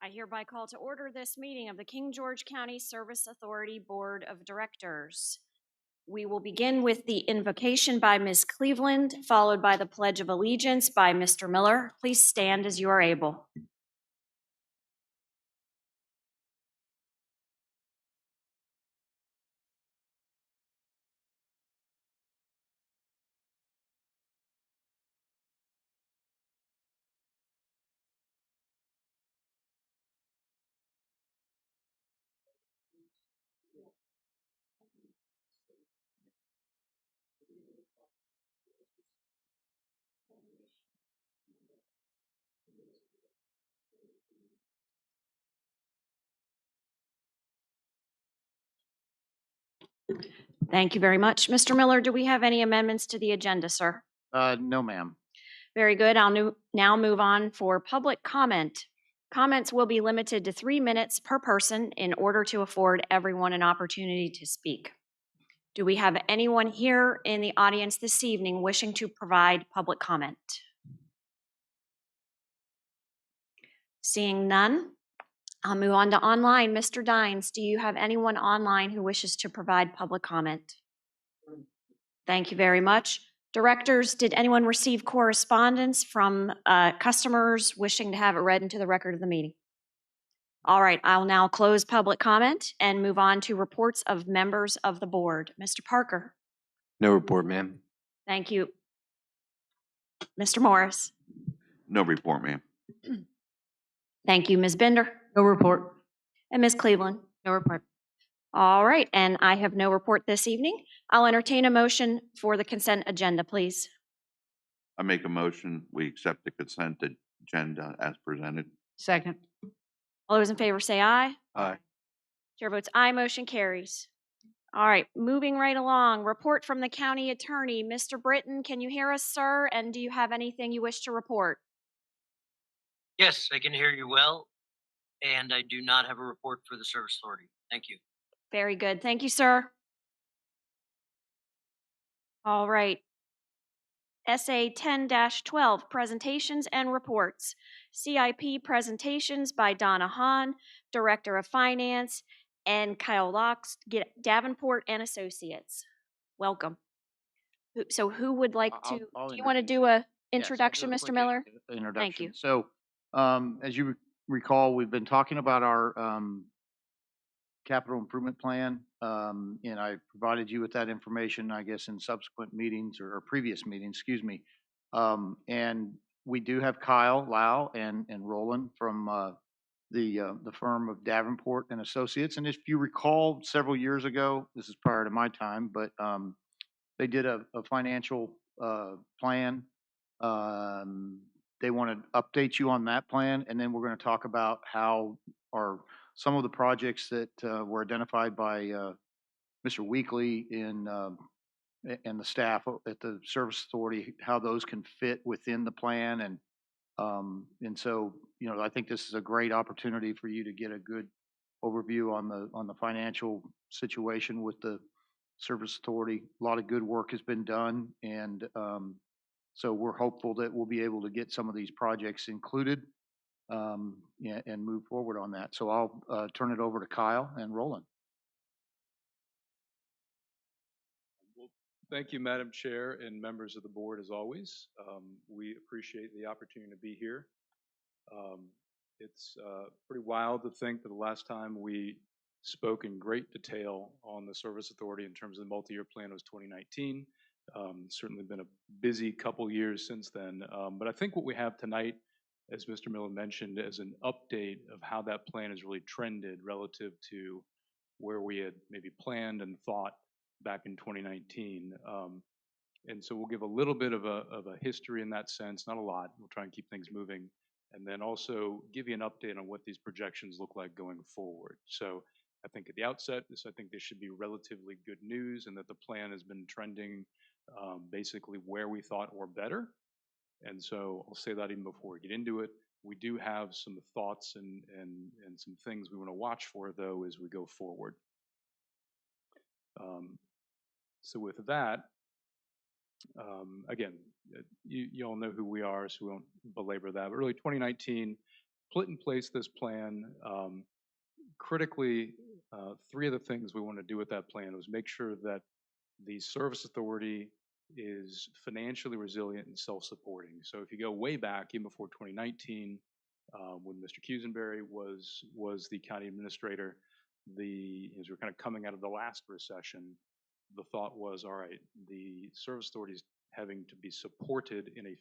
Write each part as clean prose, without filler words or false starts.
I hereby call to order this meeting of the King George County Service Authority Board of Directors. We will begin with the invocation by Ms. Cleveland, followed by the Pledge of Allegiance by Mr. Miller. Please stand as you are able. Thank you very much. Mr. Miller, do we have any amendments to the agenda, sir? No, ma'am. Very good. I'll now move on for public comment. Comments will be limited to 3 minutes per person in order to afford everyone an opportunity to speak. Do we have anyone here in the audience this evening wishing to provide public comment? Seeing none, I'll move on to online. Mr. Dines, do you have anyone online who wishes to provide public comment? Thank you very much. Directors, did anyone receive correspondence from customers wishing to have it read into the record of the meeting? All right, I'll now close public comment and move on to reports of members of the board. Mr. Parker. No report, ma'am. Thank you. Mr. Morris. No report, ma'am. Thank you. Ms. Bender. No report. And Ms. Cleveland. No report. All right, and I have no report this evening. I'll entertain a motion for the consent agenda, please. I make a motion, we accept the consent agenda as presented. Second. All those in favor say aye. Aye. Chair votes aye, motion carries. All right, moving right along. Report from the county attorney. Mr. Britton, can you hear us, sir? And do you have anything you wish to report? Yes, I can hear you well, and I do not have a report for the service authority. Thank you. Very good. Thank you, sir. All right. SA 10-12, presentations and reports. CIP presentations by Donna Hahn, Director of Finance, and Kyle Locks, Davenport and Associates. Welcome. So who would like to, do you want to do a introduction, Yes, I'll Mr. do a quick Miller? Introduction. Thank you. So, as you recall, we've been talking about our capital improvement plan, and I provided you with that information, I guess, in subsequent meetings or previous meetings, excuse me. And we do have Kyle Lau and Roland from the firm of Davenport and Associates. And if you recall, several years ago, this is prior to my time, but they did a financial plan. They want to update you on that plan, and then we're going to talk about how some of the projects that were identified by Mr. Weekly and the staff at the Service Authority, how those can fit within the plan. And so, you know, I think this is a great opportunity for you to get a good overview on the financial situation with the Service Authority. A lot of good work has been done, and so we're hopeful that we'll be able to get some of these projects included and move forward on that. So I'll turn it over to Kyle and Roland. Well, thank you, Madam Chair and members of the board, as always. We appreciate the opportunity to be here. It's pretty wild to think that the last time we spoke in great detail on the Service Authority in terms of the multi-year plan was 2019. Certainly been a busy couple years since then. But I think what we have tonight, as Mr. Miller mentioned, is an update of how that plan has really trended relative to where we had maybe planned and thought back in 2019. And so we'll give a little bit of a history in that sense, not a lot. We'll try and keep things moving. And then also give you an update on what these projections look like going forward. So I think at the outset, I think this should be relatively good news, and that the plan has been trending basically where we thought or better. And so I'll say that even before we get into it. We do have some thoughts and some things we want to watch for, though, as we go forward. So with that, again, you all know who we are, so we won't belabor that. But really, 2019 put in place this plan. Critically, three of the things we want to do with that plan was make sure that the service authority is financially resilient and self-supporting. So if you go way back, even before 2019, when Mr. Cusenberry was the county administrator, as we're kind of coming out of the last recession, the thought was, all right, the service authority is having to be supported in a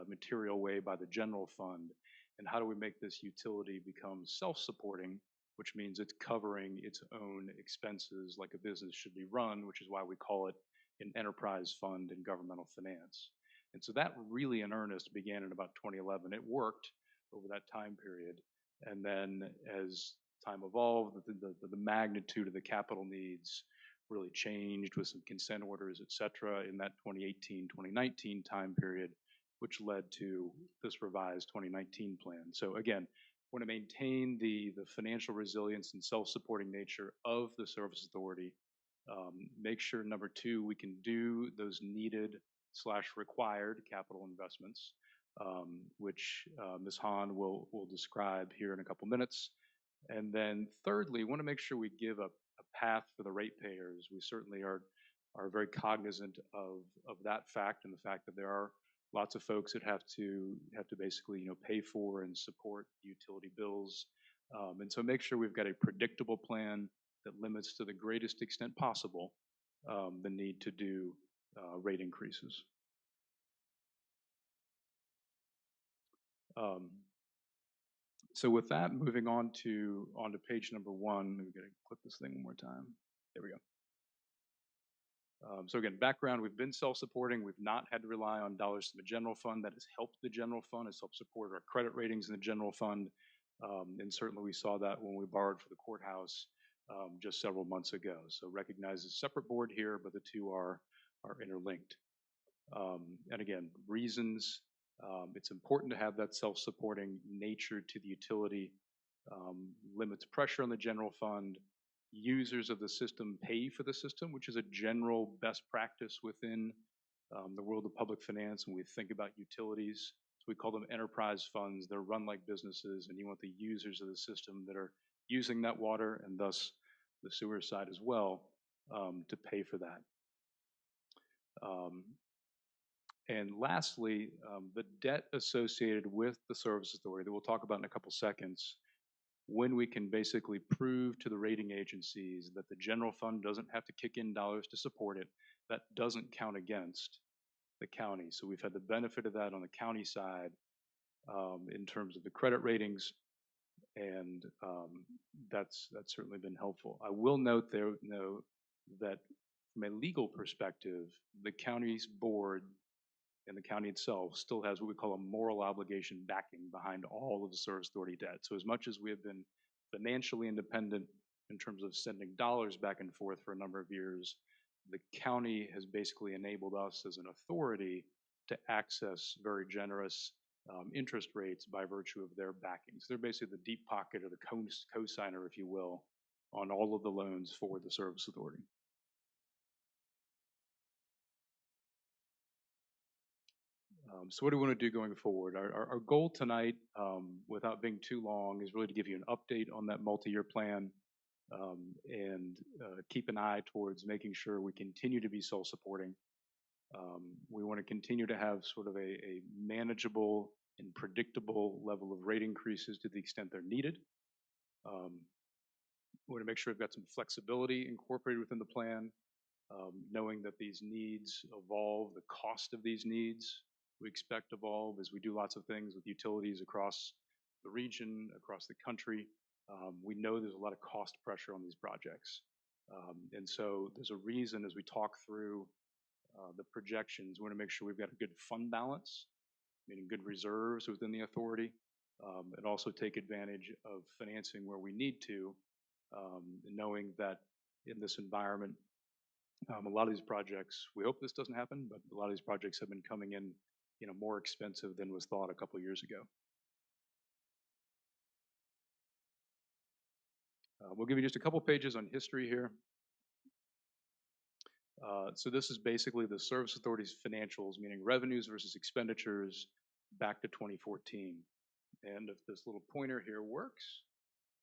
material way by the general fund, and how do we make this utility become self-supporting, which means it's covering its own expenses like a business should be run, which is why we call it an enterprise fund in governmental finance. And so that really in earnest began in about 2011. It worked over that time period. And then as time evolved, the magnitude of the capital needs really changed with some consent orders, et cetera, in that 2018, 2019 time period, which led to this revised 2019 plan. So again, want to maintain the financial resilience and self-supporting nature of the service authority. Make sure, number two, we can do those needed / required capital investments, which Ms. Hahn will describe here in a couple minutes. And then thirdly, want to make sure we give a path for the ratepayers. We certainly are very cognizant of that fact, and the fact that there are lots of folks that have to basically pay for and support utility bills, and so make sure we've got a predictable plan that limits to the greatest extent possible the need to do rate increases. So with that, moving on to page number 1, we're going to click this thing one more time. There we go. So again, background, we've been self-supporting. We've not had to rely on dollars from the general fund. That has helped the general fund. It's helped support our credit ratings in the general fund. And certainly we saw that when we borrowed for the courthouse just several months ago. So recognize a separate board here, but the two are interlinked. And again, reasons, it's important to have that self-supporting nature to the utility, limits pressure on the general fund. Users of the system pay for the system, which is a general best practice within the world of public finance when we think about utilities. So we call them enterprise funds. They're run like businesses, and you want the users of the system that are using that water, and thus the sewer side as well, to pay for that. And lastly, the debt associated with the service authority that we'll talk about in a couple seconds, when we can basically prove to the rating agencies that the general fund doesn't have to kick in dollars to support it, that doesn't count against the county. So we've had the benefit of that on the county side in terms of the credit ratings, and that's certainly been helpful. I will note there, that from a legal perspective, the county's board and the county itself still has what we call a moral obligation backing behind all of the service authority debt. So as much as we have been financially independent in terms of sending dollars back and forth for a number of years, the county has basically enabled us as an authority to access very generous interest rates by virtue of their backing. So they're basically the deep pocket or the co-signer, if you will, on all of the loans for the service authority. So what do we want to do going forward? Our goal tonight, without being too long, is really to give you an update on that multi-year plan and keep an eye towards making sure we continue to be self-supporting. We want to continue to have sort of a manageable and predictable level of rate increases to the extent they're needed. We want to make sure we've got some flexibility incorporated within the plan, knowing that these needs evolve, the cost of these needs we expect evolve as we do lots of things with utilities across the region, across the country. We know there's a lot of cost pressure on these projects. And so there's a reason as we talk through the projections, we want to make sure we've got a good fund balance, meaning good reserves within the authority, and also take advantage of financing where we need to, knowing that in this environment, a lot of these projects, we hope this doesn't happen, but a lot of these projects have been coming in more expensive than was thought a couple of years ago. We'll give you just a couple pages on history here. So this is basically the service authority's financials, meaning revenues versus expenditures back to 2014. And if this little pointer here works,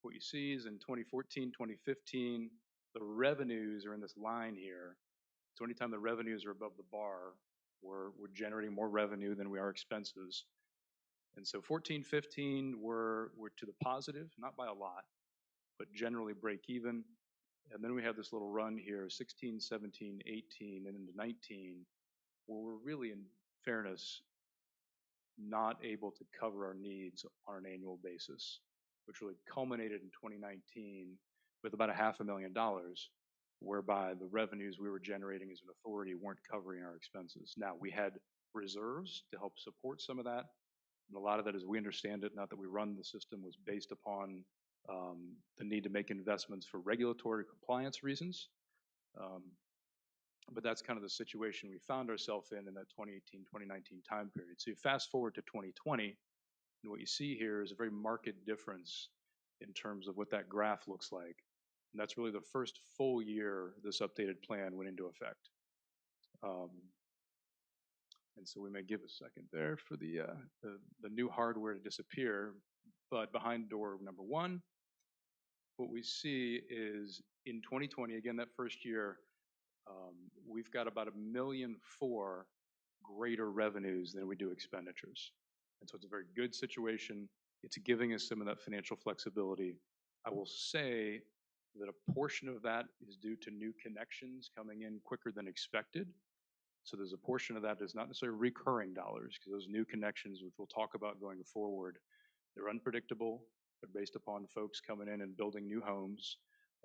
what you see is in 2014, 2015, the revenues are in this line here. So anytime the revenues are above the bar, we're generating more revenue than we are expenses. And so 14, 15, we're to the positive, not by a lot, but generally break even. And then we have this little run here, 16, 17, 18, and into 19, where we're really, in fairness, not able to cover our needs on an annual basis, which really culminated in 2019 with about $500,000, whereby the revenues we were generating as an authority weren't covering our expenses. Now, we had reserves to help support some of that, and a lot of that, as we understand it, not that we run the system, was based upon the need to make investments for regulatory compliance reasons. But that's kind of the situation we found ourselves in that 2018, 2019 time period. So you fast forward to 2020, and what you see here is a very marked difference in terms of what that graph looks like. And that's really the first full year this updated plan went into effect. And so we may give a second there for the new hardware to disappear. But behind door number one, what we see is in 2020, again, that first year, we've got about $1.4 million greater revenues than we do expenditures. And so it's a very good situation. It's giving us some of that financial flexibility. I will say that a portion of that is due to new connections coming in quicker than expected. So there's a portion of that that's not necessarily recurring dollars, because those new connections, which we'll talk about going forward, they're unpredictable. They're based upon folks coming in and building new homes.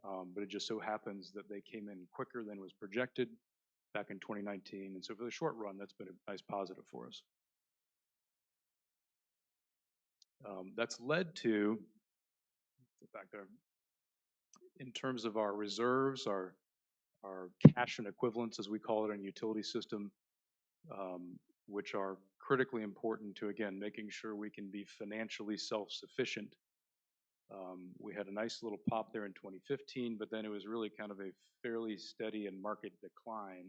But it just so happens that they came in quicker than was projected back in 2019. And so for the short run, that's been a nice positive for us. That's led to, back there, in terms of our reserves, our cash and equivalents, as we call it in a utility system, which are critically important to, again, making sure we can be financially self-sufficient. We had a nice little pop there in 2015, but then it was really kind of a fairly steady and market decline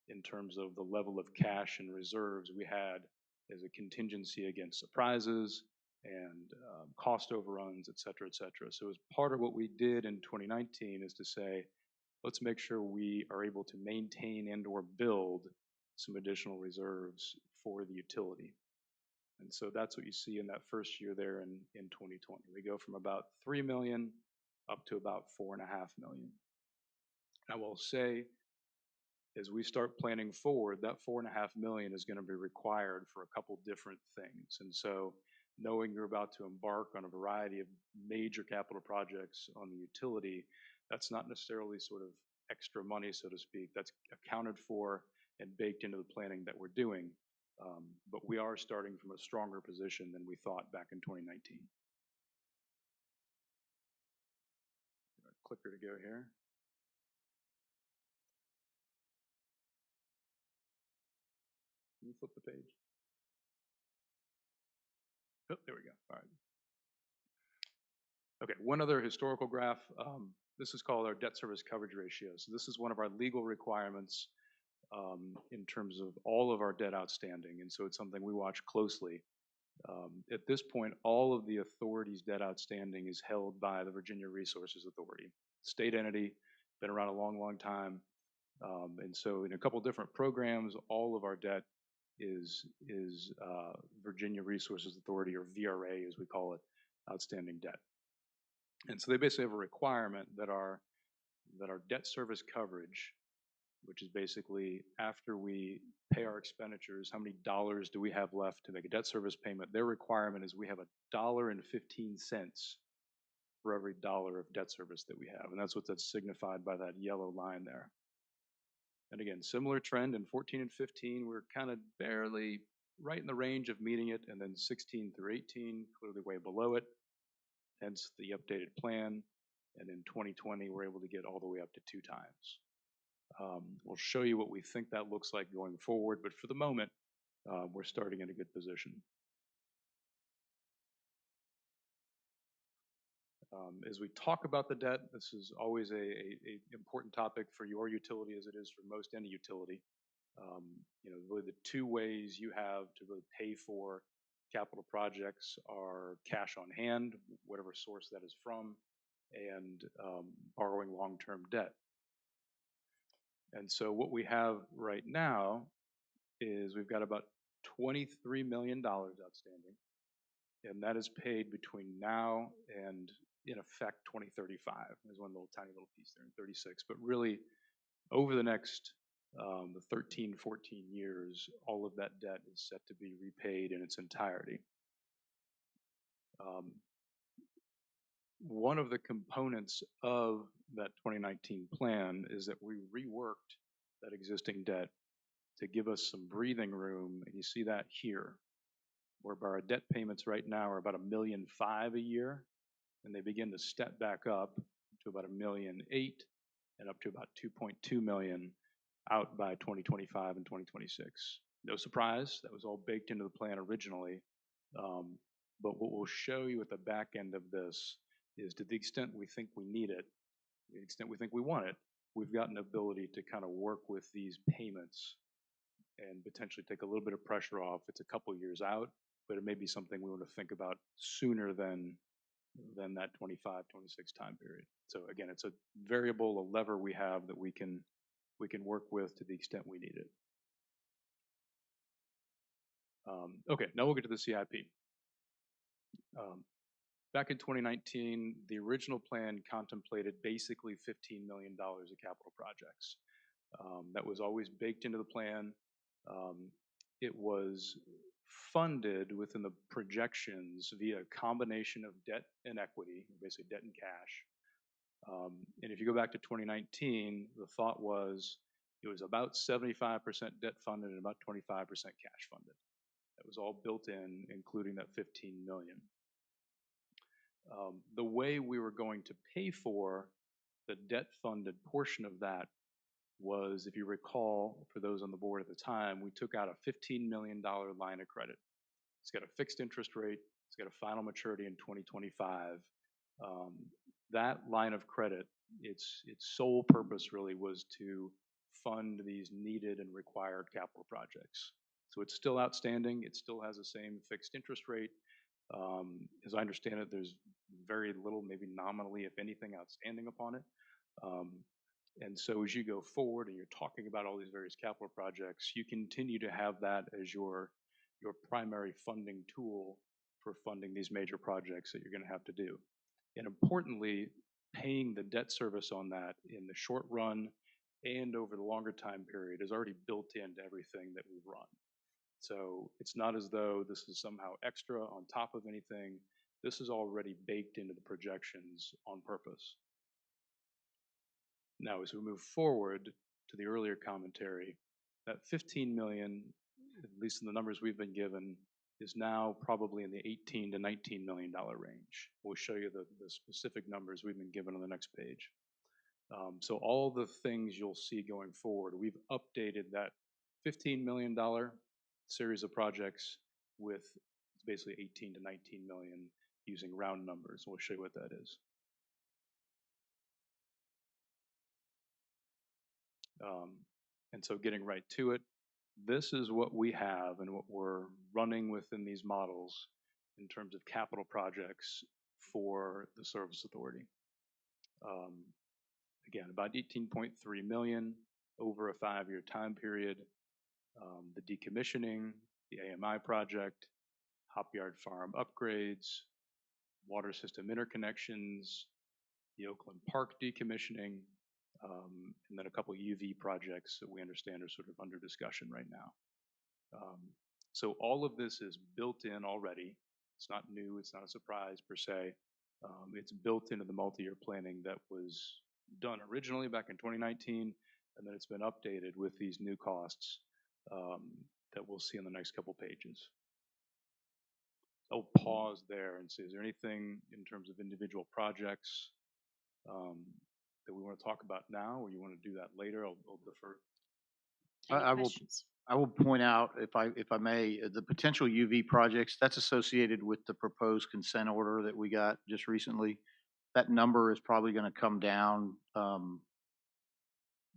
in terms of the level of cash and reserves we had as a contingency against surprises and cost overruns, et cetera, et cetera. So as part of what we did in 2019 is to say, let's make sure we are able to maintain and or build some additional reserves for the utility. And so that's what you see in that first year there in 2020. We go from about 3 million up to about 4.5 million. I will say, as we start planning forward, that 4.5 million is going to be required for a couple different things. And so knowing you're about to embark on a variety of major capital projects on the utility, that's not necessarily sort of extra money, so to speak. That's accounted for and baked into the planning that we're doing. But we are starting from a stronger position than we thought back in 2019. Clicker to go here. Can you flip the page? Oh, there we go. All right. Okay, one other historical graph. This is called our debt service coverage ratio. So this is one of our legal requirements in terms of all of our debt outstanding. And so it's something we watch closely. At this point, all of the authority's debt outstanding is held by the Virginia Resources Authority. State entity, been around a long, long time. And so in a couple different programs, all of our debt is Virginia Resources Authority, or VRA as we call it, outstanding debt. And so they basically have a requirement that our debt service coverage, which is basically after we pay our expenditures, how many dollars do we have left to make a debt service payment? Their requirement is we have $1.15 for every dollar of debt service that we have. And that's what's signified by that yellow line there. And again, similar trend in 14 and 15, we're kind of barely right in the range of meeting it. And then 16 through 18, clearly way below it, hence the updated plan. And in 2020, we're able to get all the way up to 2 times. We'll show you what we think that looks like going forward, but for the moment, we're starting in a good position. As we talk about the debt, this is always a important topic for your utility as it is for most any utility. Really the 2 ways you have to really pay for capital projects are cash on hand, whatever source that is from, and borrowing long-term debt. And so what we have right now is we've got about $23 million outstanding, and that is paid between now and, in effect, 2035. There's one tiny little piece there in 36, but really over the next the 13, 14 years, all of that debt is set to be repaid in its entirety. One of the components of that 2019 plan is that we reworked that existing debt to give us some breathing room, and you see that here, where our debt payments right now are about $1.5 million a year, and they begin to step back up to about $1.8 million and up to about $2.2 million out by 2025 and 2026. No surprise, that was all baked into the plan originally. But what we'll show you at the back end of this is, to the extent we think we need it, to the extent we think we want it, we've got an ability to kind of work with these payments and potentially take a little bit of pressure off. It's a couple years out, but it may be something we want to think about sooner than that 25, 26 time period. So again, it's a variable, a lever we have that we can work with to the extent we need it. Okay, now we'll get to the CIP. Back in 2019, the original plan contemplated basically $15 million of capital projects. That was always baked into the plan. It was funded within the projections via a combination of debt and equity, basically debt and cash. And if you go back to 2019, the thought was it was about 75% debt funded and about 25% cash funded. That was all built in, including that $15 million. The way we were going to pay for the debt funded portion of that was, if you recall, for those on the board at the time, we took out a $15 million line of credit. It's got a fixed interest rate. It's got a final maturity in 2025. That line of credit, its sole purpose really was to fund these needed and required capital projects. So it's still outstanding. It still has the same fixed interest rate. As I understand it, there's very little, maybe nominally, if anything, outstanding upon it. And so as you go forward and you're talking about all these various capital projects, you continue to have that as your primary funding tool for funding these major projects that you're going to have to do. And importantly, paying the debt service on that in the short run and over the longer time period is already built into everything that we've run. So it's not as though this is somehow extra on top of anything. This is already baked into the projections on purpose. Now, as we move forward to the earlier commentary, that $15 million, at least in the numbers we've been given, is now probably in the $18 to $19 million range. We'll show you the specific numbers we've been given on the next page. So all the things you'll see going forward, we've updated that $15 million series of projects with basically 18 to 19 million using round numbers. We'll show you what that is. And so getting right to it, this is what we have and what we're running within these models in terms of capital projects for the Service Authority. Again, about 18.3 million over a 5-year time period. The decommissioning, the AMI project, Hopyard Farm upgrades, water system interconnections, the Oakland Park decommissioning, and then a couple UV projects that we understand are sort of under discussion right now. So all of this is built in already. It's not new, it's not a surprise per se. It's built into the multi-year planning that was done originally back in 2019, and then it's been updated with these new costs that we'll see in the next couple pages. I'll pause there and see, is there anything in terms of individual projects that we want to talk about now, or you want to do that later? I'll defer. Any questions? I will point out, if I may, the potential UV projects that's associated with the proposed consent order that we got just recently. That number is probably going to come down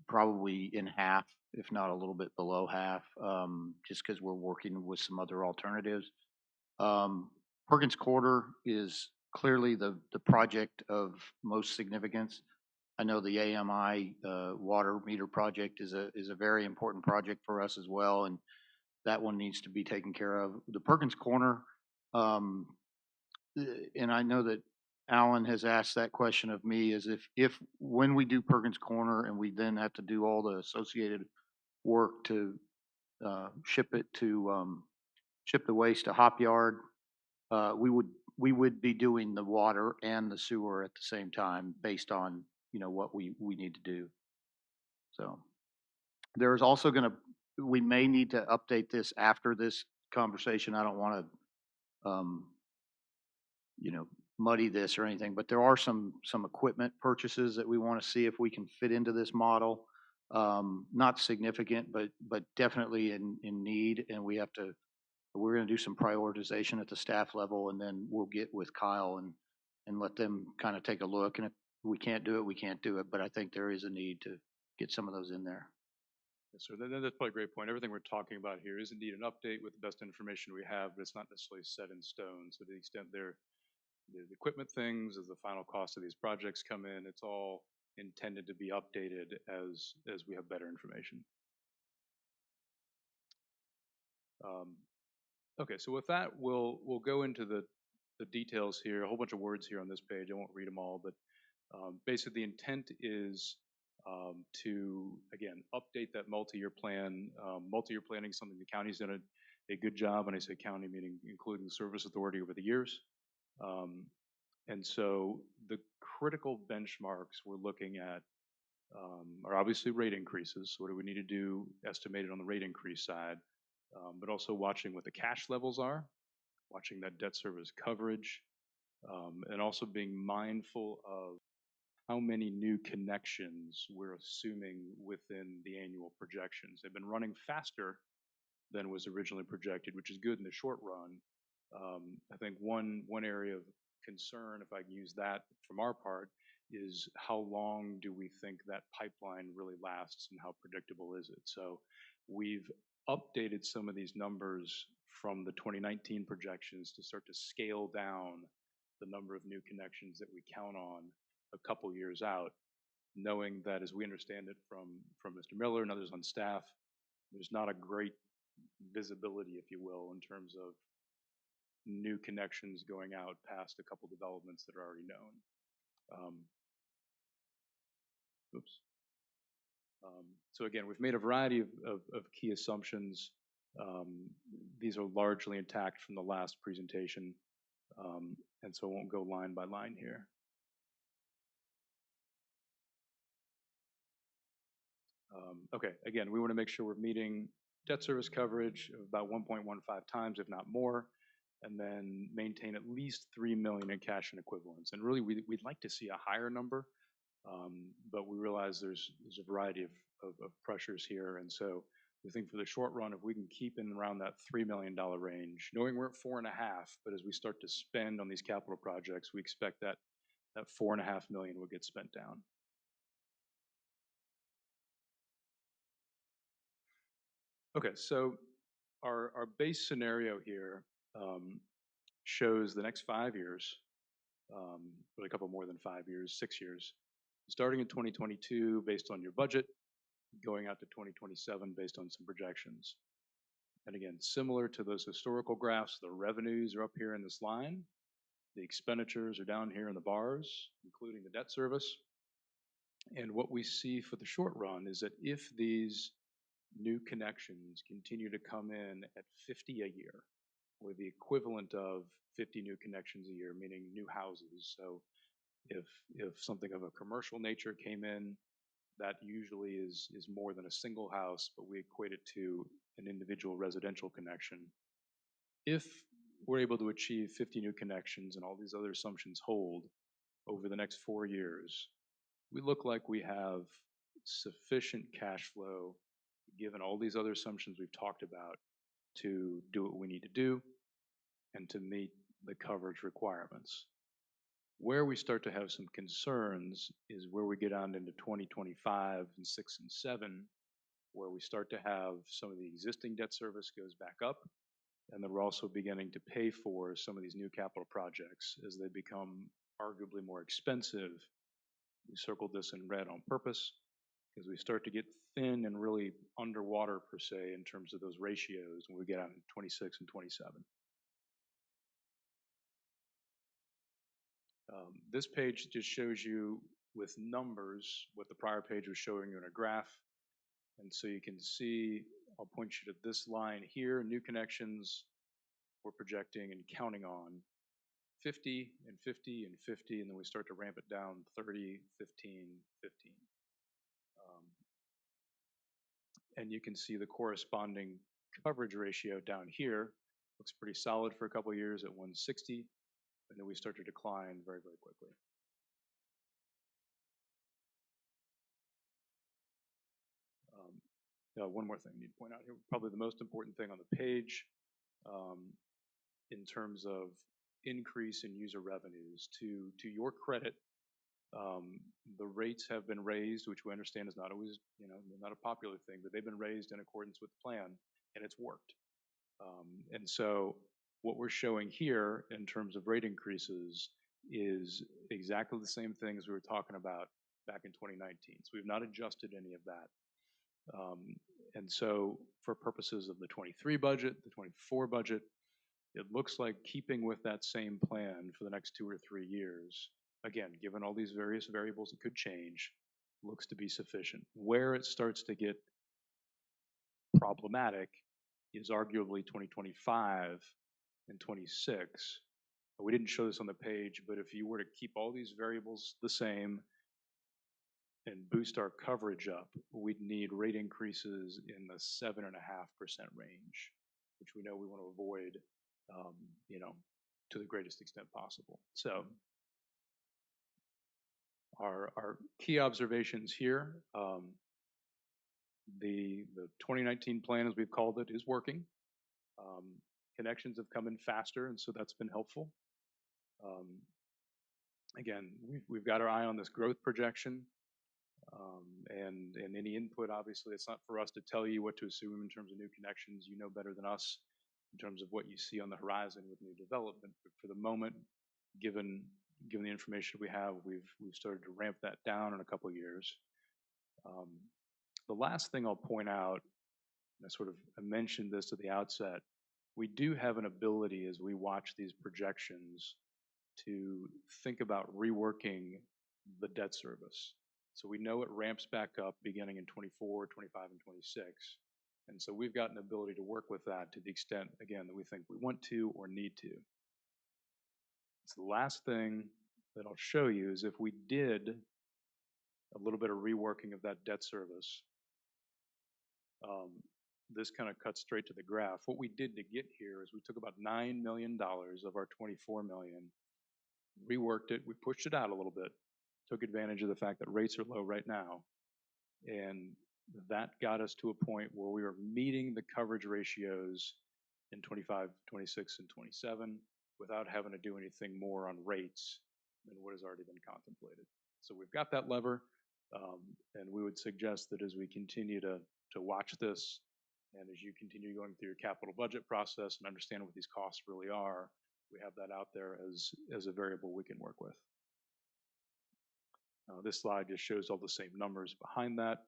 probably in half, if not a little bit below half, just because we're working with some other alternatives. Perkins Quarter is clearly the project of most significance. I know the AMI water meter project is a very important project for us as well, and that one needs to be taken care of. The Perkins Corner, um, and I know that Alan has asked that question of me, is if when we do Perkins Corner and we then have to do all the associated work to ship it to ship the waste to Hop Yard, we would be doing the water and the sewer at the same time based on, you know, what we need to do. So there's also we may need to update this after this conversation. I don't want to, you know, muddy this or anything, but there are some equipment purchases that we want to see if we can fit into this model. Not significant, but definitely in need, and we're going to do some prioritization at the staff level, and then we'll get with Kyle and let them kind of take a look. And if we can't do it, we can't do it. But I think there is a need to get some of those in there. Yes, sir. That's probably a great point. Everything we're talking about here is indeed an update with the best information we have, but it's not necessarily set in stone. So to the extent the equipment things, as the final cost of these projects come in, it's all intended to be updated as we have better information. Okay, so with that, we'll go into the details here. A whole bunch of words here on this page. I won't read them all, but basically the intent is to, again, update that multi-year plan. Multi-year planning is something the county's done a good job, and I say county meaning including the service authority over the years. And so the critical benchmarks we're looking at are obviously rate increases. So what do we need to do estimated on the rate increase side? But also watching what the cash levels are, watching that debt service coverage, and also being mindful of how many new connections we're assuming within the annual projections. They've been running faster than was originally projected, which is good in the short run. I think one area of concern, if I can use that from our part, is how long do we think that pipeline really lasts and how predictable is it? So we've updated some of these numbers from the 2019 projections to start to scale down the number of new connections that we count on a couple years out, knowing that as we understand it from Mr. Miller and others on staff, there's not a great visibility, if you will, in terms of new connections going out past a couple developments that are already known. So again, we've made a variety of key assumptions. These are largely intact from the last presentation, and so I won't go line by line here. Okay, again, we want to make sure we're meeting debt service coverage of about 1.15 times, if not more, and then maintain at least $3 million in cash and equivalents. And really, we'd like to see a higher number, but we realize there's a variety of pressures here. And so we think for the short run, if we can keep in around that $3 million range, knowing we're at 4.5, but as we start to spend on these capital projects, we expect that 4.5 million will get spent down. Okay, so our base scenario here shows the next 5 years, but a couple more than 5 years, 6 years, starting in 2022 based on your budget, going out to 2027 based on some projections. And again, similar to those historical graphs, the revenues are up here in this line. The expenditures are down here in the bars, including the debt service. And what we see for the short run is that if these new connections continue to come in at 50 a year, or the equivalent of 50 new connections a year, meaning new houses. So if something of a commercial nature came in, that usually is more than a single house, but we equate it to an individual residential connection. If we're able to achieve 50 new connections and all these other assumptions hold over the next 4 years, we look like we have sufficient cash flow, given all these other assumptions we've talked about, to do what we need to do and to meet the coverage requirements. Where we start to have some concerns is where we get on into 2025 and 6 and 7, where we start to have some of the existing debt service goes back up, And then we're also beginning to pay for some of these new capital projects as they become arguably more expensive. We circled this in red on purpose because we start to get thin and really underwater per se in terms of those ratios when we get out in 26 and 27. This page just shows you with numbers what the prior page was showing you in a graph. And so you can see, I'll point you to this line here, new connections we're projecting and counting on 50 and 50 and 50, and then we start to ramp it down 30, 15, 15. And you can see the corresponding coverage ratio down here. Looks pretty solid for a couple of years at 160, and then we start to decline very, very quickly. One more thing I need to point out here, probably the most important thing on the page in terms of increase in user revenues. To your credit, the rates have been raised, which we understand is not always, not a popular thing, but they've been raised in accordance with the plan, and it's worked. And so what we're showing here in terms of rate increases is exactly the same things we were talking about back in 2019. So we've not adjusted any of that. And so for purposes of the 23 budget, the 24 budget, it looks like keeping with that same plan for the next 2 or 3 years, again, given all these various variables that could change, looks to be sufficient. Where it starts to get problematic is arguably 2025 and 26. We didn't show this on the page, but if you were to keep all these variables the same and boost our coverage up, we'd need rate increases in the 7.5% range, which we know we want to avoid, to the greatest extent possible. So our key observations here, the 2019 plan, as we've called it, is working. Connections have come in faster, and so that's been helpful. Again, we've got our eye on this growth projection. And any input, obviously, it's not for us to tell you what to assume in terms of new connections. You know better than us in terms of what you see on the horizon with new development. But for the moment, given the information we have, we've started to ramp that down in a couple of years. The last thing I'll point out, and I mentioned this at the outset, we do have an ability as we watch these projections to think about reworking the debt service. So we know it ramps back up beginning in 24, 25, and 26. And so we've got an ability to work with that to the extent, again, that we think we want to or need to. So the last thing that I'll show you is if we did a little bit of reworking of that debt service, this kind of cuts straight to the graph. What we did to get here is we took about $9 million of our $24 million, reworked it, we pushed it out a little bit, took advantage of the fact that rates are low right now, and that got us to a point where we were meeting the coverage ratios in 25, 26, and 27 without having to do anything more on rates than what has already been contemplated. So we've got that lever, and we would suggest that as we continue to watch this, and as you continue going through your capital budget process and understand what these costs really are, we have that out there as a variable we can work with. This slide just shows all the same numbers behind that,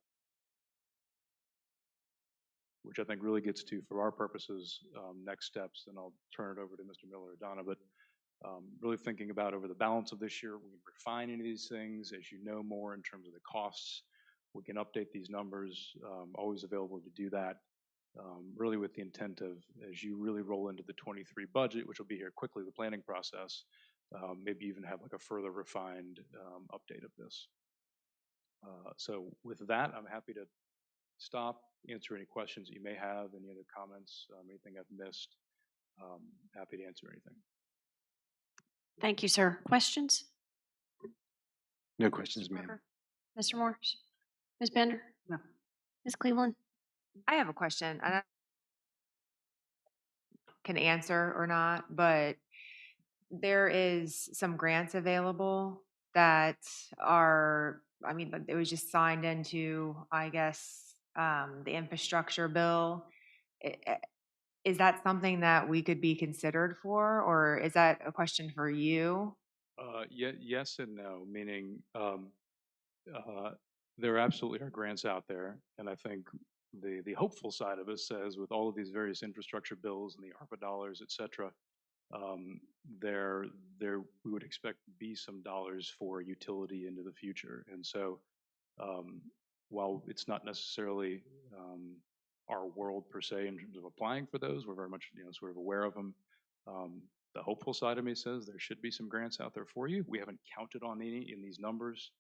which I think really gets to, for our purposes, next steps, and I'll turn it over to Mr. Miller or Donna, but really thinking about over the balance of this year, we can refine any of these things as you know more in terms of the costs. We can update these numbers, always available to do that, really with the intent of, as you really roll into the 23 budget, which will be here quickly, the planning process, maybe even have like a further refined update of this. So with that, I'm happy to stop, answer any questions that you may have, any other comments, anything I've missed. Happy to answer anything. Thank you, sir. Questions? No questions, ma'am. Mr. Morris? Ms. Bender? No. Ms. Cleveland? I have a question. I don't can answer or not, but there is some grants available that are, it was just signed into, I guess, the infrastructure bill. is that something that we could be considered for, or is that a question for you? Yes and no, meaning there absolutely are grants out there, and I think the hopeful side of it says with all of these various infrastructure bills and the ARPA dollars, et cetera, um, there we would expect to be some dollars for utility into the future, and so um, while it's not necessarily our world per se in terms of applying for those, we're very much sort of aware of them. Um, the hopeful side of me says there should be some grants out there for you. We haven't counted on any in these numbers,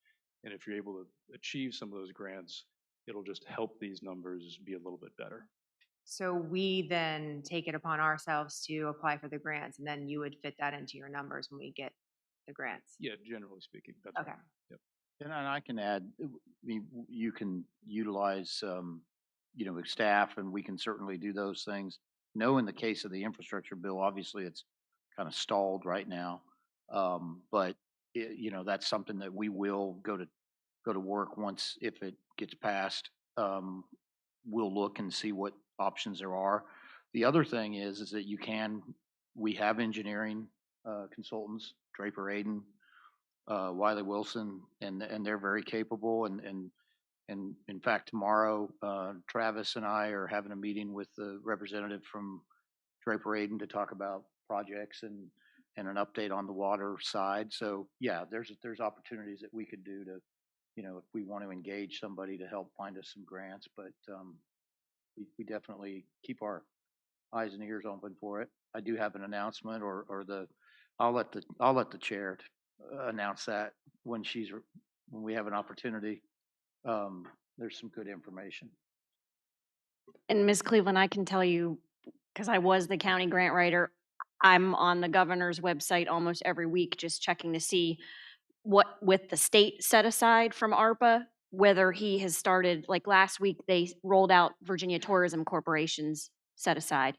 and if you're able to achieve some of those grants, it'll just help these numbers be a little bit better. So we then take it upon ourselves to apply for the grants, and then you would fit that into your numbers when we get the grants. Yeah, generally speaking, that's Okay. right. Yep. And I can add, I mean, you can utilize, staff, and we can certainly do those things. No, in the case of the infrastructure bill, obviously it's kind of stalled right now. But that's something that we will go to work once, if it gets passed. Um, we'll look and see what options there are. The other thing is that we have engineering, consultants, Draper Aiden, Wiley Wilson, and they're very capable. And in fact, tomorrow, Travis and I are having a meeting with the representative from Draper Aiden to talk about projects and an update on the water side. So yeah, there's opportunities that we could do to, if we want to engage somebody to help find us some grants. But we definitely keep our eyes and ears open for it. I do have an announcement, I'll let the chair announce that when when we have an opportunity. There's some good information. And Ms. Cleveland, I can tell you, because I was the county grant writer, I'm on the governor's website almost every week, just checking to see what, with the state set aside from ARPA, whether he has started, like last week, they rolled out Virginia Tourism Corporation's set aside.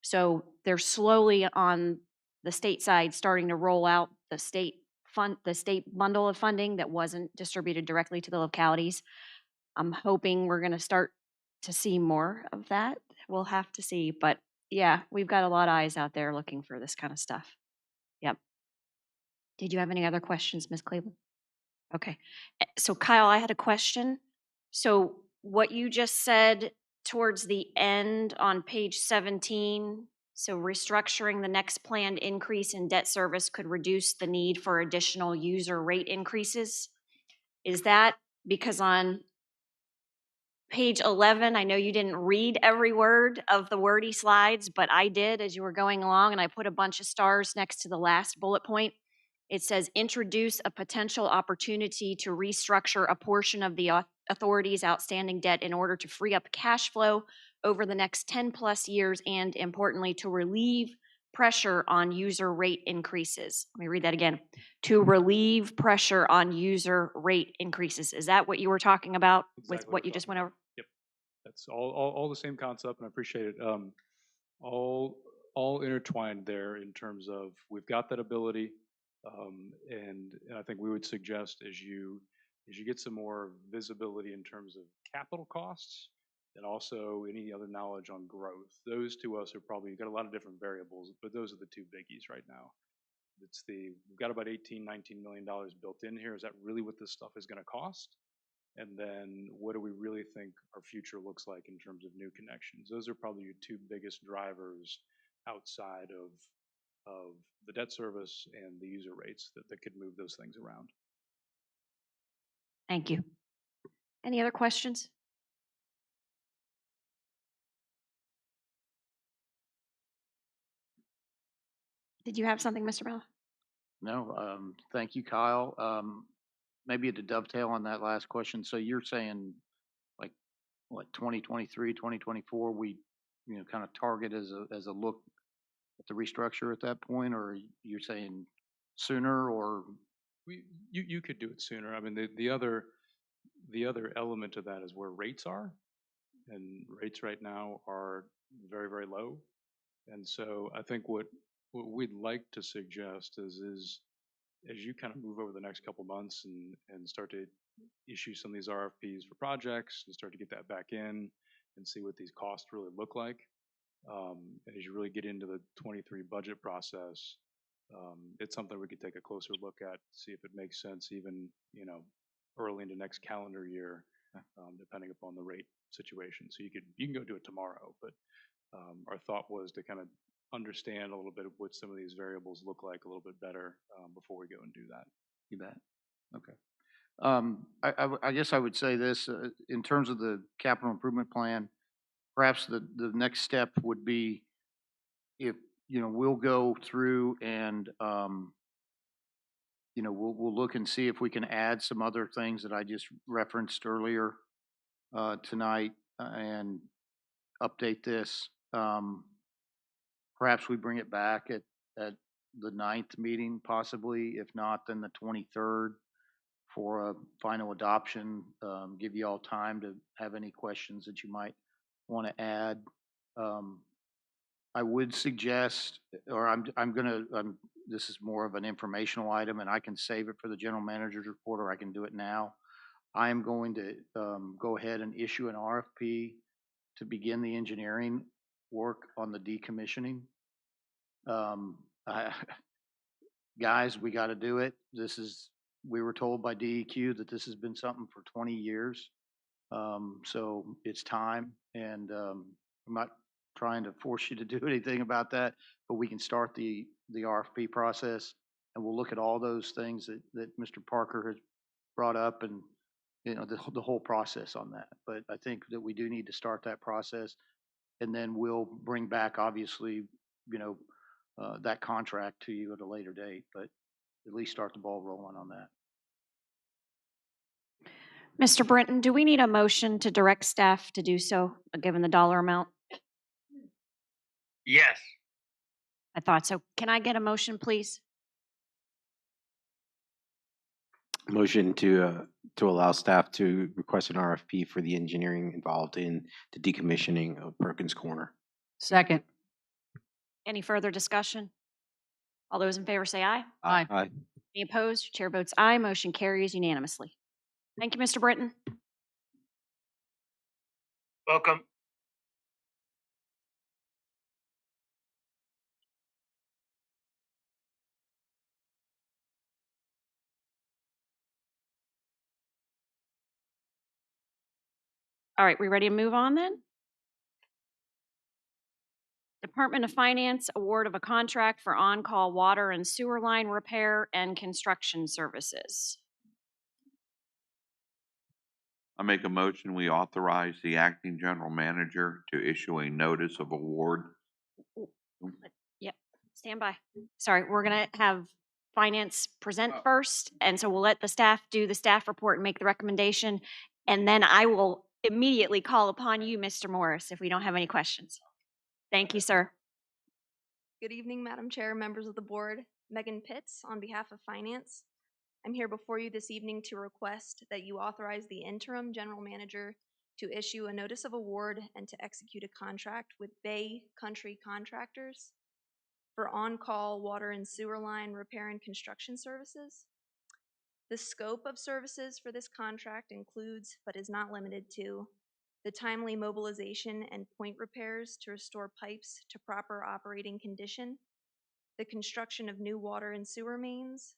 So they're slowly on the state side starting to roll out the state bundle of funding that wasn't distributed directly to the localities. I'm hoping we're gonna start to see more of that. We'll have to see, but yeah, we've got a lot of eyes out there looking for this kind of stuff. Yep. Did you have any other questions, Ms. Cleveland? Okay. So Kyle, I had a question. So what you just said towards the end on page 17, so restructuring the next planned increase in debt service could reduce the need for additional user rate increases. Is that because on page 11, I know you didn't read every word of the wordy slides, but I did as you were going along, and I put a bunch of stars next to the last bullet point. It says, introduce a potential opportunity to restructure a portion of the authority's outstanding debt in order to free up cash flow over the next 10 plus years, and importantly, to relieve pressure on user rate increases. Let me read that again. To relieve pressure on user rate increases. Is that what you were talking about with Exactly what we're you just talking went over? Yep. That's all the same concept, and I appreciate it. All intertwined there in terms of we've got that ability, and I think we would suggest as you get some more visibility in terms of capital costs and also any other knowledge on growth. Those to us are probably, you've got a lot of different variables, but those are the two biggies right now. We've got about $18-19 million built in here. Is that really what this stuff is going to cost? And then what do we really think our future looks like in terms of new connections? Those are probably your two biggest drivers outside of the debt service and the user rates that could move those things around. Thank you. Any other questions? Did you have something, Mr. Bella? No, thank you, Kyle. Maybe to dovetail on that last question. So you're saying like what 2023, 2024, we kind of target as a look at the restructure at that point, or you're saying sooner, or You could do it sooner. I mean, the other element of that is where rates are, and rates right now are very, very low. And so I think what we'd like to suggest is as you kind of move over the next couple months and start to issue some of these RFPs for projects and start to get that back in and see what these costs really look like, And as you really get into the 23 budget process, it's something we could take a closer look at, see if it makes sense even, early into next calendar year, depending upon the rate situation. So you can go do it tomorrow, but our thought was to kind of understand a little bit of what some of these variables look like a little bit better before we go and do that. You bet. Okay. I guess I would say this, in terms of the capital improvement plan, perhaps the next step would be if, we'll go through and, we'll look and see if we can add some other things that I just referenced earlier, tonight, and update this. Perhaps we bring it back at the 9th meeting possibly, if not, then the 23rd for a final adoption. Give you all time to have any questions that you might want to add. I would suggest, or this is more of an informational item and I can save it for the general manager's report, or I can do it now. I am going to go ahead and issue an RFP to begin the engineering work on the decommissioning. Guys, we got to do it. We were told by DEQ that this has been something for 20 years. So it's time, and I'm not trying to force you to do anything about that, but we can start the RFP process, and we'll look at all those things that Mr. Parker has brought up, and the whole process on that. But I think that we do need to start that process, and then we'll bring back, obviously, that contract to you at a later date, but at least start the ball rolling on that. Mr. Britton, do we need a motion to direct staff to do so, given the dollar amount? Yes. I thought so. Can I get a motion, please? Motion to allow staff to request an RFP for the engineering involved in the decommissioning of Perkins Corner. Second. Any further discussion? All those in favor say aye. Aye. Aye. Any opposed? Chair votes aye. Motion carries unanimously. Thank you, Mr. Britton. Welcome. All right, we ready to move on then? Department of Finance award of a contract for on-call water and sewer line repair and construction services. I make a motion, we authorize the acting general manager to issue a notice of award. Yep, stand by. Sorry, we're gonna have finance present first, and so we'll let the staff do the staff report and make the recommendation, and then I will immediately call upon you, Mr. Morris, if we don't have any questions. Thank you, sir. Good evening, Madam Chair, members of the board. Megan Pitts on behalf of Finance. I'm here before you this evening to request that you authorize the interim general manager to issue a notice of award and to execute a contract with Bay Country Contractors for on-call water and sewer line repair and construction services. The scope of services for this contract includes, but is not limited to, the timely mobilization and point repairs to restore pipes to proper operating condition, the construction of new water and sewer mains,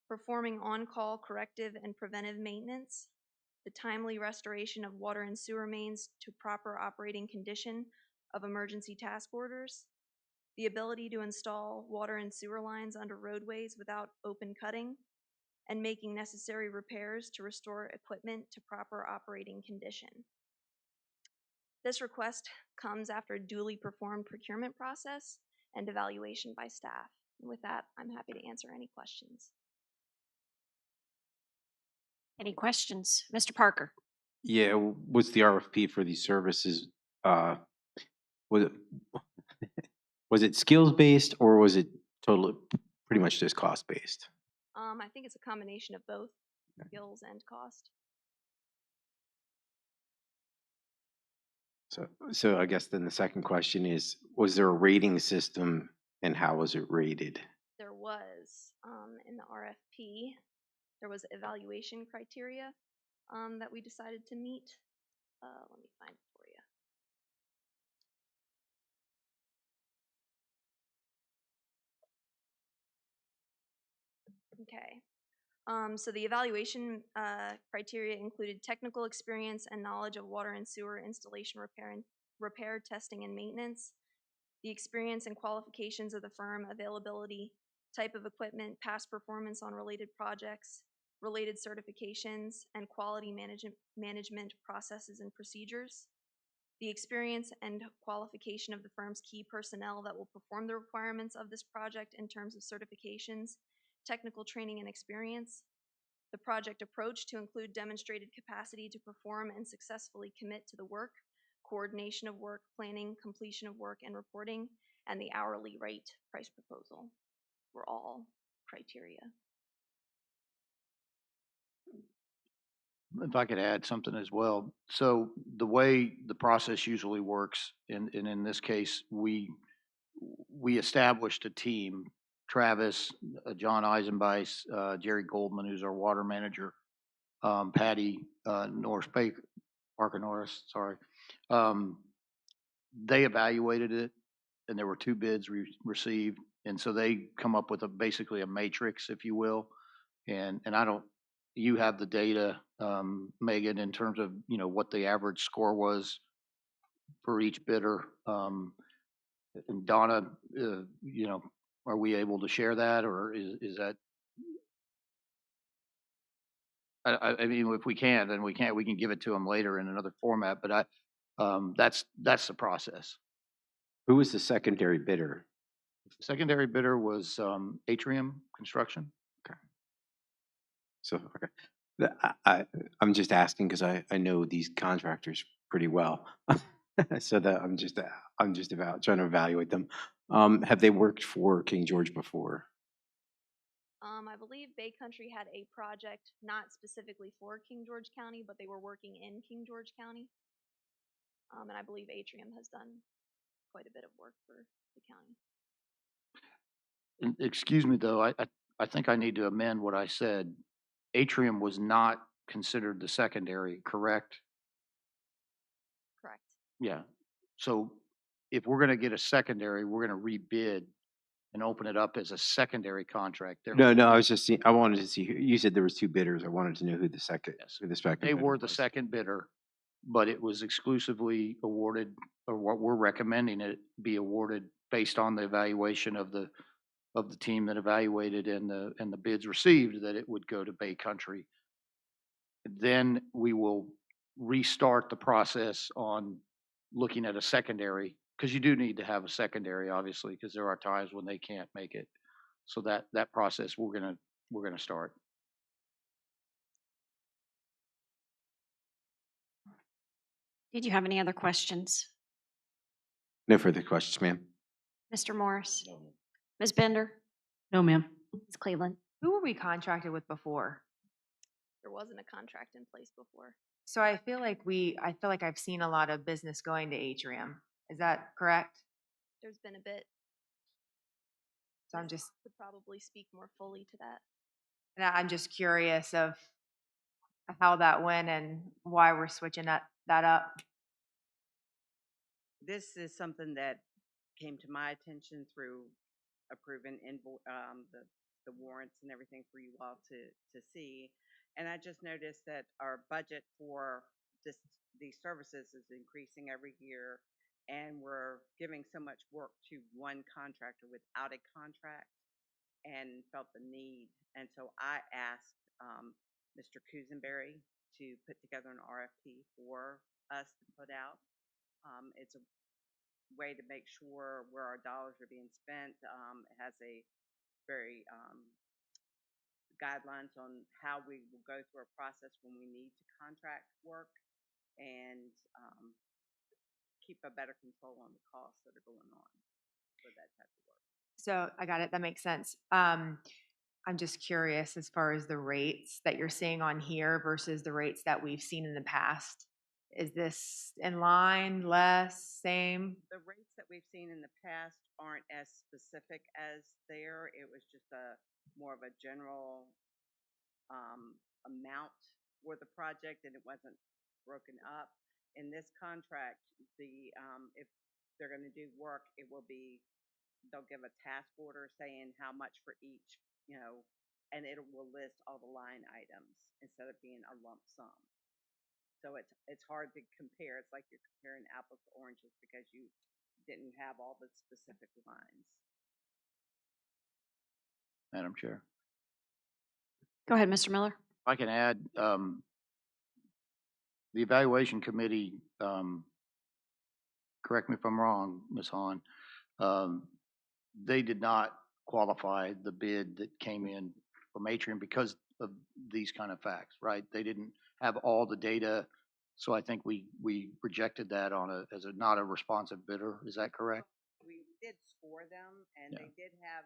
performing on-call corrective and preventive maintenance, the timely restoration of water and sewer mains to proper operating condition of emergency task orders, the ability to install water and sewer lines under roadways without open cutting, and making necessary repairs to restore equipment to proper operating condition. This request comes after a duly performed procurement process and evaluation by staff. And with that, I'm happy to answer any questions. Any questions? Mr. Parker? Yeah, what's the RFP for these services? Was it was it skills based or was it totally pretty much just cost based? I think it's a combination of both skills and cost. So I guess then the second question is, was there a rating system and how was it rated? There was, in the RFP, there was evaluation criteria that we decided to meet. Let me find it for you. Okay. So the evaluation criteria included technical experience and knowledge of water and sewer installation repair, testing, and maintenance, the experience and qualifications of the firm, availability, type of equipment, past performance on related projects, related certifications, and quality management processes and procedures, the experience and qualification of the firm's key personnel that will perform the requirements of this project in terms of certifications, technical training and experience, the project approach to include demonstrated capacity to perform and successfully commit to the work, coordination of work, planning, completion of work, and reporting, and the hourly rate price proposal were all criteria. If I could add something as well. So the way the process usually works, and in this case, we established a team, Travis, John Eisenbeis, Jerry Goldman, who's our water manager, Patty, Norris Baker, Parker Norris, sorry. They evaluated it, and there were 2 bids received. And so they come up with basically a matrix, if you will. And I don't, you have the data, Megan, in terms of, what the average score was for each bidder. And Donna, are we able to share that, or is that? I mean, if we can, then we can't. We can give it to them later in another format. But that's the process. Who was the secondary bidder? Secondary bidder was Atrium Construction. So, okay. I'm just asking because I know these contractors pretty well. So that I'm just about trying to evaluate them. Have they worked for King George before? I believe Bay Country had a project not specifically for King George County, but they were working in King George County. And I believe Atrium has done quite a bit of work for the county. And excuse me, though, I think I need to amend what I said. Atrium was not considered the secondary, correct? Correct. Yeah. So if we're gonna get a secondary, we're gonna rebid and open it up as a secondary contract. No, I was just seeing, I wanted to see, you said there was 2 bidders. I wanted to know who the second They bidder were the was. second bidder, but it was exclusively awarded, or what we're recommending it be awarded based on the evaluation of the team that evaluated and the bids received, that it would go to Bay Country. Then we will restart the process on looking at a secondary, because you do need to have a secondary, obviously, because there are times when they can't make it. So that process we're gonna start. Did you have any other questions? No further questions, ma'am. Mr. Morris? Ms. Bender? No, ma'am. Ms. Cleveland? Who were we contracted with before? There wasn't a contract in place before. So I feel like I've seen a lot of business going to Atrium. Is that correct? There's been a bit. So I'm Ms. just, could probably speak more fully to that. and I'm just curious of how that went and why we're switching that up. This is something that came to my attention through approving the warrants and everything for you all to see. And I just noticed that our budget for these services is increasing every year, and we're giving so much work to one contractor without a contract, and felt the need. And so I asked Mr. Kusenberry to put together an RFP for us to put out. It's a way to make sure where our dollars are being spent. It has a very guidelines on how we will go through a process when we need to contract work, and keep a better control on the costs that are going on for that type of work. So I got it. That makes sense. I'm just curious as far as the rates that you're seeing on here versus the rates that we've seen in the past. Is this in line, less, same? The rates that we've seen in the past aren't as specific as there. It was just more of a general amount for the project, and it wasn't broken up. In this contract, if they're going to do work, they'll give a task order saying how much for each, and it will list all the line items instead of being a lump sum. So it's hard to compare. It's like you're comparing apples to oranges because you didn't have all the specific lines. Madam Chair. Go ahead, Mr. Miller. If I can add, the evaluation committee, correct me if I'm wrong, Ms. Hahn, they did not qualify the bid that came in from Atrium because of these kind of facts, right? They didn't have all the data, so I think we rejected that as not a responsive bidder. Is that correct? We did score them, and Yeah. they did have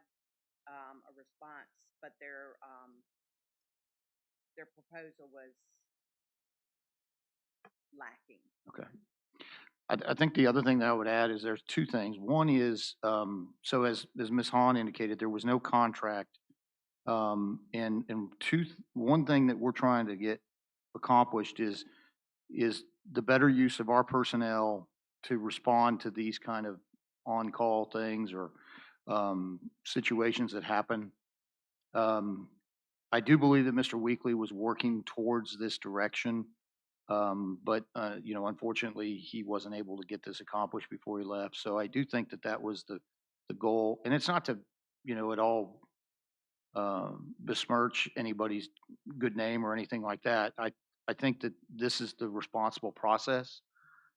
a response, but their proposal was lacking. Okay. I think the other thing that I would add is there's two things. One is, so as Ms. Hahn indicated, there was no contract. And one thing that we're trying to get accomplished is the better use of our personnel to respond to these kind of on-call things or situations that happen. I do believe that Mr. Weekly was working towards this direction. But unfortunately, he wasn't able to get this accomplished before he left. So I do think that was the goal. And it's not to, at all besmirch anybody's good name or anything like that. I think that this is the responsible process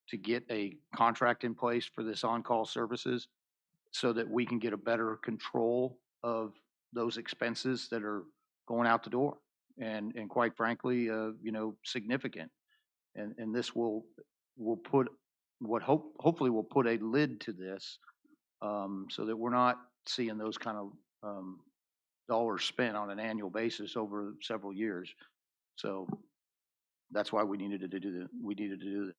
to get a contract in place for this on-call services so that we can get a better control of those expenses that are going out the door and quite frankly, significant. And this will put hopefully will put a lid to this, so that we're not seeing those kind of, dollars spent on an annual basis over several years. So that's why we needed to do that.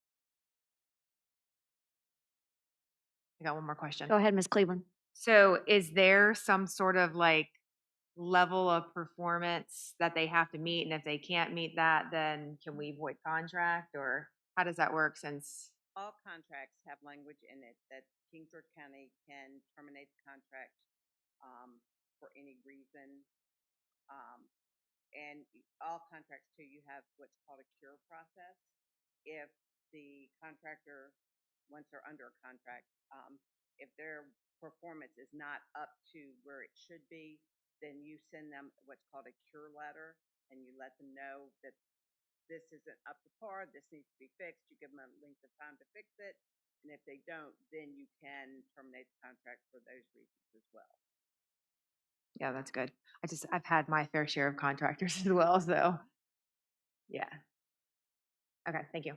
I got one more question. Go ahead, Ms. Cleveland. So is there some sort of like level of performance that they have to meet? And if they can't meet that, then can we void contract, or how does that work since? All contracts have language in it that King George County can terminate the contract for any reason. And all contracts too, you have what's called a cure process. If the contractor, once they're under a contract, if their performance is not up to where it should be, then you send them what's called a cure letter, and you let them know that this isn't up to par, this needs to be fixed. You give them a length of time to fix it, and if they don't, then you can terminate the contract for those reasons as well. Yeah, that's good. I've had my fair share of contractors as well, so yeah. Okay, thank you.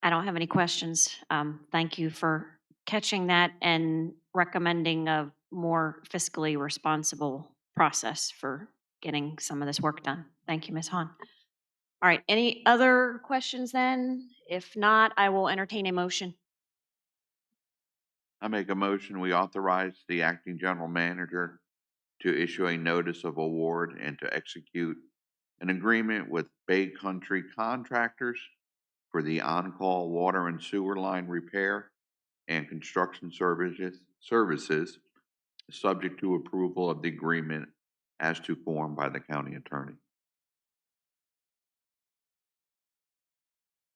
I don't have any questions. Thank you for catching that and recommending a more fiscally responsible process for getting some of this work done. Thank you, Ms. Hahn. All right, any other questions then? If not, I will entertain a motion. I make a motion, we authorize the acting general manager to issue a notice of award and to execute an agreement with Bay Country Contractors for the on-call water and sewer line repair and construction services, subject to approval of the agreement as to form by the county attorney.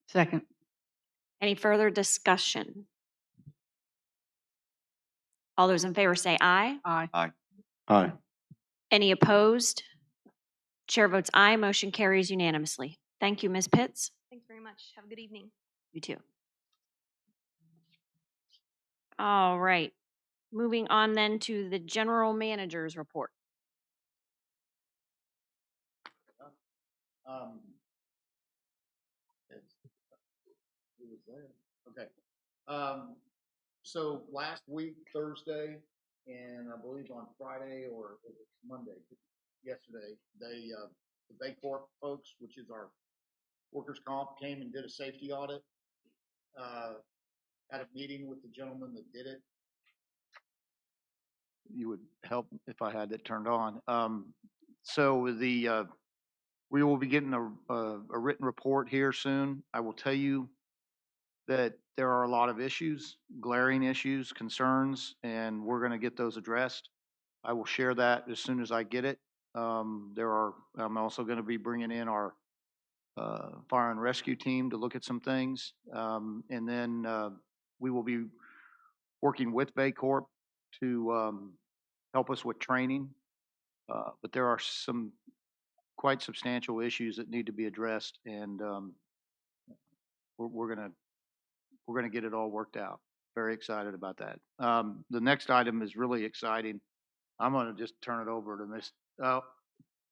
Second. Any further discussion? All those in favor say aye. Aye. Aye. Aye. Any opposed? Chair votes aye. Motion carries unanimously. Thank you, Ms. Pitts. Thanks very much. Have a good evening. You too. All right. Moving on then to the general manager's report. Who was there? Okay. So last week, Thursday, and I believe on Friday or it was Monday, yesterday, the Bay Corp folks, which is our workers' comp, came and did a safety audit. Had a meeting with the gentleman that did it. You would help if I had it turned on. So we will be getting a written report here soon. I will tell you that there are a lot of issues, glaring issues, concerns, and we're going to get those addressed. I will share that as soon as I get it. I'm also going to be bringing in our fire and rescue team to look at some things. And then we will be working with Bay Corp to help us with training. But there are some quite substantial issues that need to be addressed, and we're gonna get it all worked out. Very excited about that. The next item is really exciting. I'm gonna just turn it over to Miss. Oh,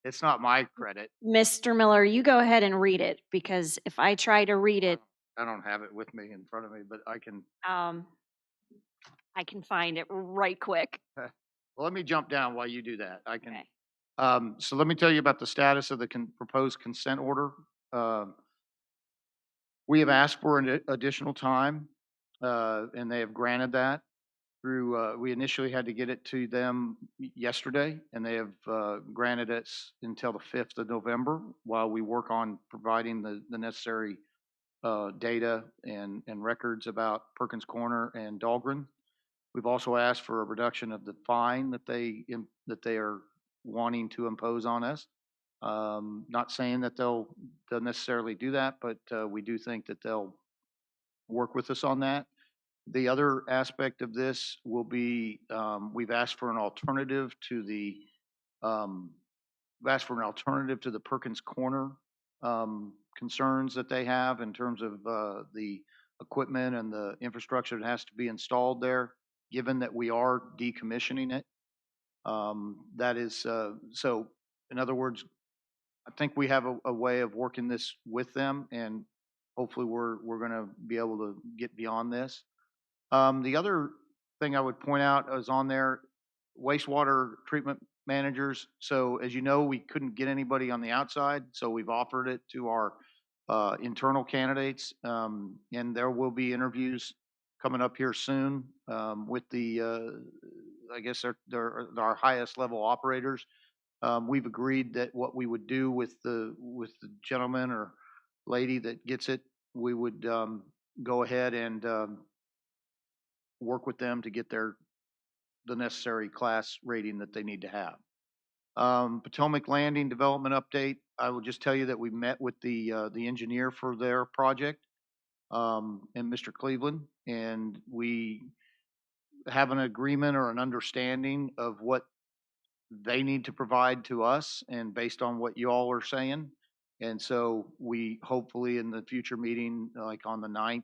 it's not my credit. Mr. Miller, you go ahead and read it, because if I try to read it, I don't have it with me in front of me, but I can. I can find it right quick. Well, let me jump down while you do that. I can. Okay. So let me tell you about the status of the proposed consent order. Um, we have asked for an additional time, and they have granted that through, we initially had to get it to them yesterday, and they have granted us until the 5th of November while we work on providing the necessary data and records about Perkins Corner and Dahlgren. We've also asked for a reduction of the fine that they are wanting to impose on us. Not saying that they'll necessarily do that, but we do think that they'll work with us on that. The other aspect of this will be we've asked for an alternative to the Perkins Corner concerns that they have in terms of the equipment and the infrastructure that has to be installed there, given that we are decommissioning it. That is so. In other words, I think we have a way of working this with them, and hopefully we're going to be able to get beyond this. The other thing I would point out is on there, wastewater treatment managers. So as you know, we couldn't get anybody on the outside, so we've offered it to our internal candidates, and there will be interviews coming up here soon with I guess they're our highest level operators. We've agreed that what we would do with the gentleman or lady that gets it, we would go ahead and work with them to get the necessary class rating that they need to have. Potomac Landing development update. I will just tell you that we met with the engineer for their project, and Mr. Cleveland, and we have an agreement or an understanding of what they need to provide to us, and based on what you all are saying. And so we hopefully in the future meeting, like on the 9th,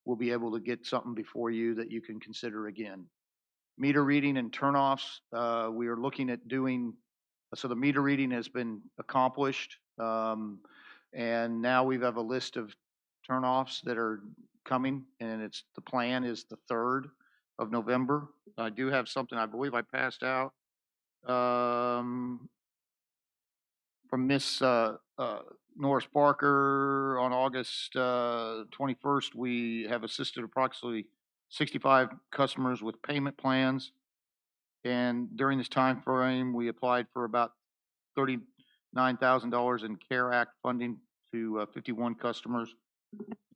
we'll be able to get something before you that you can consider again. Meter reading and turnoffs, we are looking at doing, so the meter reading has been accomplished, and now we have a list of turnoffs that are coming, and the plan is the 3rd of November. I do have something I believe I passed out from Miss Norris Barker on August 21st. We have assisted approximately 65 customers with payment plans, and during this time frame, we applied for about $39,000 in CARE Act funding to 51 customers.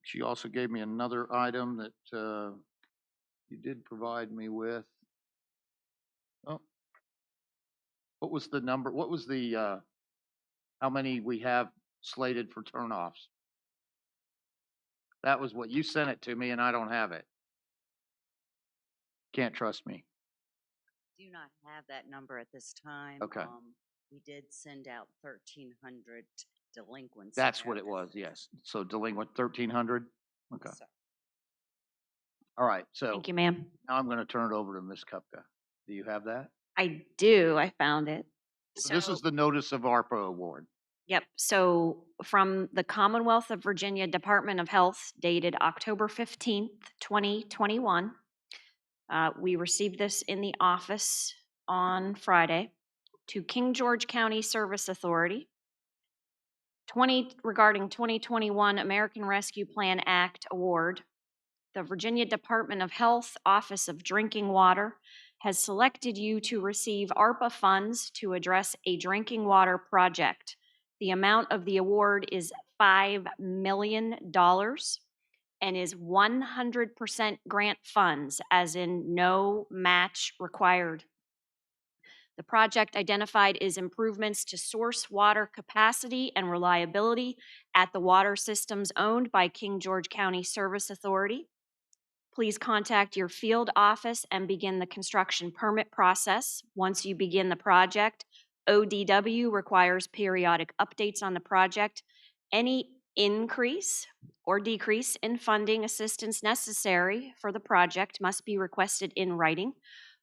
She also gave me another item that you did provide me with. Oh, what was the number? What was the how many we have slated for turnoffs? That was what you sent it to me, and I don't have it. Can't trust me. Do not have that number at this time. Okay. We did send out 1,300 delinquency. That's what it was, yes. So delinquent 1,300? Okay. So, All right, so Thank you, ma'am. now I'm going to turn it over to Ms. Kupka. Do you have that? I do. I found it. So this is the notice of ARPA award. Yep. So from the Commonwealth of Virginia Department of Health, dated October 15th, 2021. We received this in the office on Friday. To King George County Service Authority. Regarding 2021 American Rescue Plan Act award. The Virginia Department of Health Office of Drinking Water has selected you to receive ARPA funds to address a drinking water project. The amount of the award is $5 million and is 100% grant funds, as in no match required. The project identified is improvements to source water capacity and reliability at the water systems owned by King George County Service Authority. Please contact your field office and begin the construction permit process. Once you begin the project, ODW requires periodic updates on the project. Any increase or decrease in funding assistance necessary for the project must be requested in writing.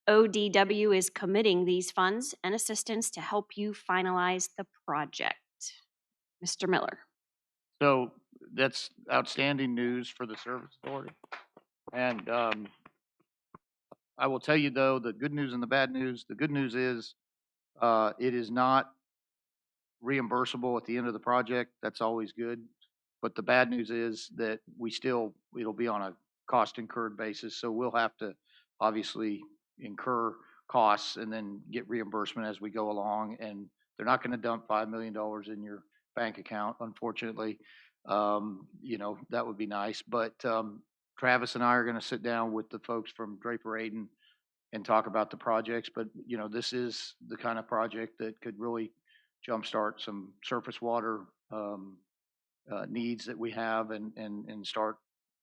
ODW is committing these funds and assistance to help you finalize the project. Mr. Miller. So that's outstanding news for the service authority. And I will tell you though, the good news and the bad news. The good news is it is not reimbursable at the end of the project. That's always good. But the bad news is that it'll be on a cost incurred basis. So we'll have to obviously incur costs and then get reimbursement as we go along. And they're not going to dump $5 million in your bank account, unfortunately. That would be nice. But Travis and I are going to sit down with the folks from Draper Aiden and talk about the projects. But, this is the kind of project that could really jumpstart some surface water needs that we have and start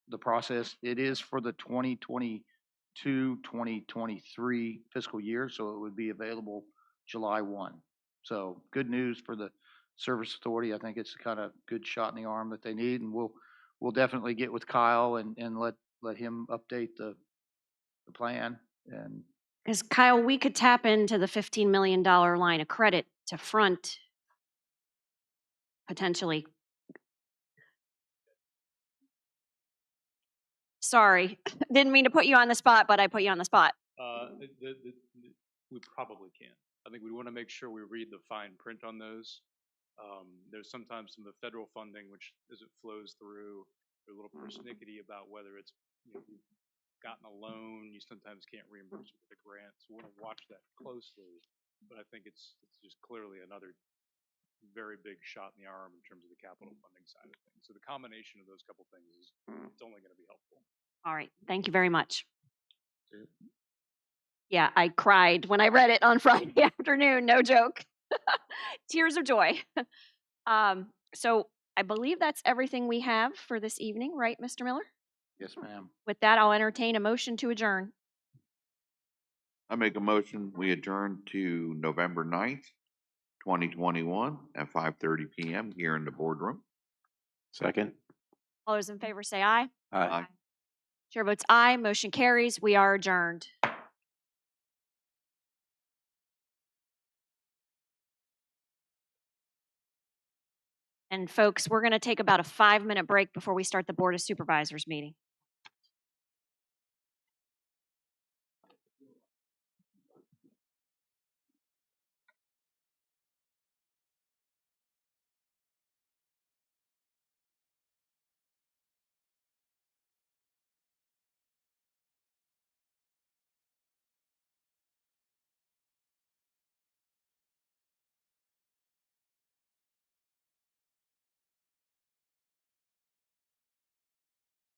the process. It is for the 2022-2023 fiscal year, so it would be available July 1. So good news for the service authority. I think it's the kind of good shot in the arm that they need, and we'll definitely get with Kyle and let him update the plan. And Because Kyle, we could tap into the $15 million line of credit to front potentially. Sorry, didn't mean to put you on the spot, but I put you on the spot. We probably can. I think we want to make sure we read the fine print on those. There's sometimes some of the federal funding, which as it flows through, they're a little persnickety about whether it's, you've gotten a loan, you sometimes can't reimburse it with a grant. So we want to watch that closely. But I think it's just clearly another very big shot in the arm in terms of the capital funding side of things. So the combination of those couple things it's only going to be helpful. All right, thank you very much. Yeah, I cried when I read it on Friday afternoon, no joke. Tears of joy. So I believe that's everything we have for this evening, right, Mr. Miller? yes, ma'am. With that, I'll entertain a motion to adjourn. I make a motion, we adjourn to November 9th, 2021 at 5:30 PM here in the boardroom. Second. All those in favor say aye. Aye. Chair votes aye, motion carries. We are adjourned. And folks, we're going to take about a 5-minute break before we start the Board of Supervisors meeting.